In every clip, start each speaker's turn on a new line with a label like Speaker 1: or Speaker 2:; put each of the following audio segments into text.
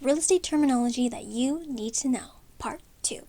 Speaker 1: Real estate terminology that you need to know, Part 2.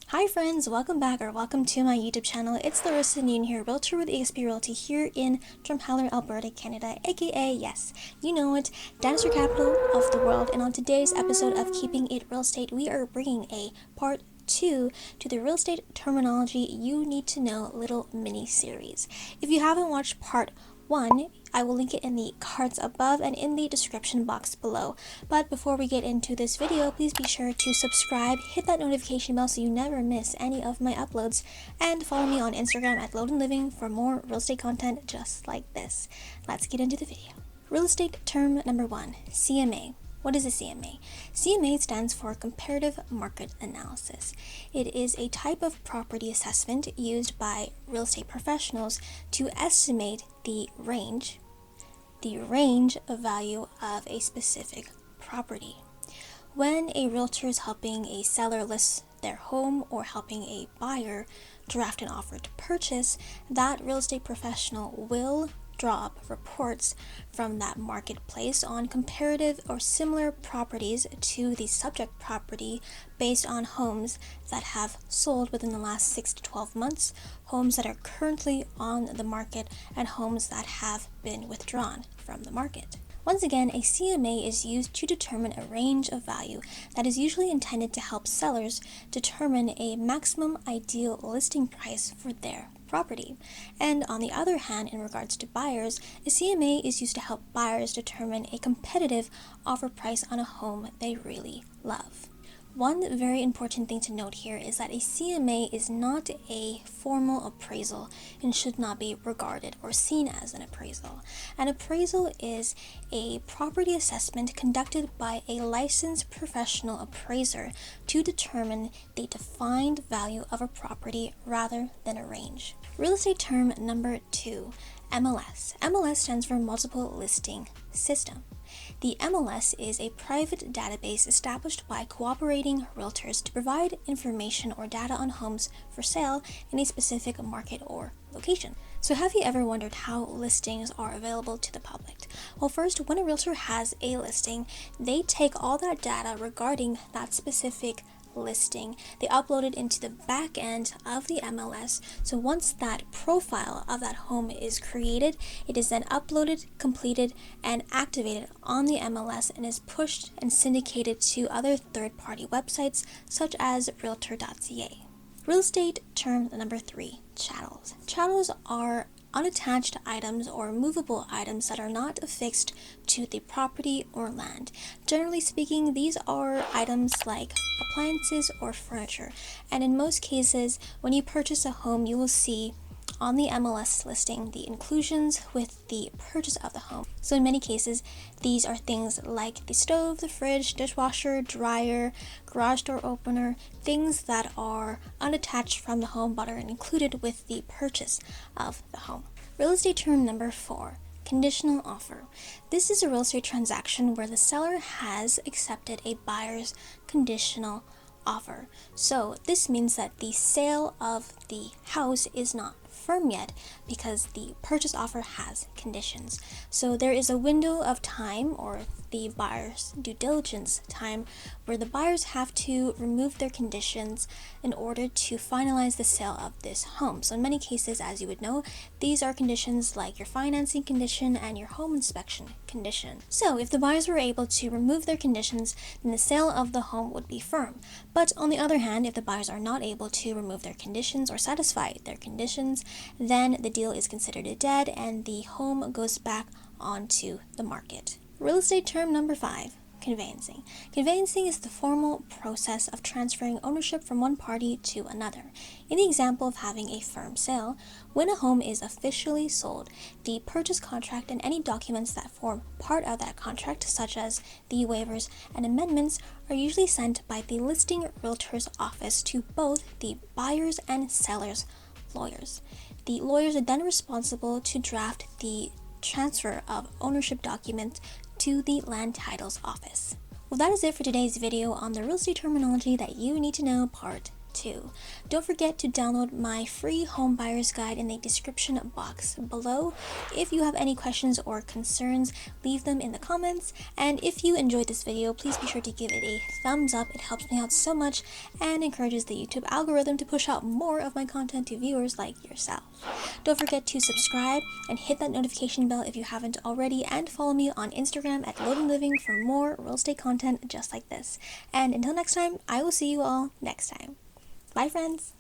Speaker 1: Hi friends, welcome back or welcome to my YouTube channel. It's Larissa Noon here, Realtor with eXp Realty here in Drumheller, Alberta, Canada, aka, yes, you know it, dinosaur capital of the world. And on today's episode of Keeping It Real Estate, we are bringing a Part 2 to the real estate terminology you need to know little mini series. If you haven't watched Part 1, I will link it in the cards above and in the description box below. But before we get into this video, please be sure to subscribe, hit that notification bell so you never miss any of my uploads, and follow me on Instagram at Loden Living for more real estate content just like this. Let's get into the video. Real estate term number 1, CMA. What is a CMA? CMA stands for Comparative Market Analysis. It is a type of property assessment used by real estate professionals to estimate the range of value of a specific property. When a realtor is helping a seller list their home or helping a buyer draft an offer to purchase, that real estate professional will draw up reports from that marketplace on comparative or similar properties to the subject property based on homes that have sold within the last 6 to 12 months, homes that are currently on the market, and homes that have been withdrawn from the market. Once again, a CMA is used to determine a range of value that is usually intended to help sellers determine a maximum ideal listing price for their property. And on the other hand, in regards to buyers, a CMA is used to help buyers determine a competitive offer price on a home they really love. One very important thing to note here is that a CMA is not a formal appraisal and should not be regarded or seen as an appraisal. An appraisal is a property assessment conducted by a licensed professional appraiser to determine the defined value of a property rather than a range. Real estate term number 2, MLS. MLS stands for Multiple Listing System. The MLS is a private database established by cooperating realtors to provide information or data on homes for sale in a specific market or location. So have you ever wondered how listings are available to the public? Well, first, when a realtor has a listing, they take all that data regarding that specific listing, they upload it into the back end of the MLS. So once that profile of that home is created, it is then uploaded, completed, and activated on the MLS and is pushed and syndicated to other third-party websites such as Realtor.ca. Real estate term number 3, chattels. Chattels are unattached items or movable items that are not affixed to the property or land. Generally speaking, these are items like appliances or furniture, and in most cases, when you purchase a home, you will see on the MLS listing the inclusions with the purchase of the home. So in many cases, these are things like the stove, the fridge, dishwasher, dryer, garage door opener, things that are unattached from the home but are included with the purchase of the home. Real estate term number 4, conditional offer. This is a real estate transaction where the seller has accepted a buyer's conditional offer. So this means that the sale of the house is not firm yet because the purchase offer has conditions. So there is a window of time, or the buyer's due diligence time, where the buyers have to remove their conditions in order to finalize the sale of this home. So in many cases, as you would know, these are conditions like your financing condition and your home inspection condition. So if the buyers were able to remove their conditions, then the sale of the home would be firm. But on the other hand, if the buyers are not able to remove their conditions or satisfy their conditions, then the deal is considered dead and the home goes back onto the market. Real estate term number 5, conveyancing. Conveyancing is the formal process of transferring ownership from one party to another. In the example of having a firm sale, when a home is officially sold, the purchase contract and any documents that form part of that contract, such as the waivers and amendments, are usually sent by the listing realtor's office to both the buyers and sellers' lawyers. The lawyers are then responsible to draft the transfer of ownership documents to the land titles office. Well, that is it for today's video on the real estate terminology that you need to know, part too. Don't forget to download my free home buyer's guide in the description box below. If you have any questions or concerns, leave them in the comments. And if you enjoyed this video, please be sure to give it a thumbs up. It helps me out so much and encourages the YouTube algorithm to push out more of my content to viewers like yourself. Don't forget to subscribe and hit that notification bell if you haven't already, and follow me on Instagram at Loden Living for more real estate content just like this. And until next time, I will see you all next time. Bye, friends!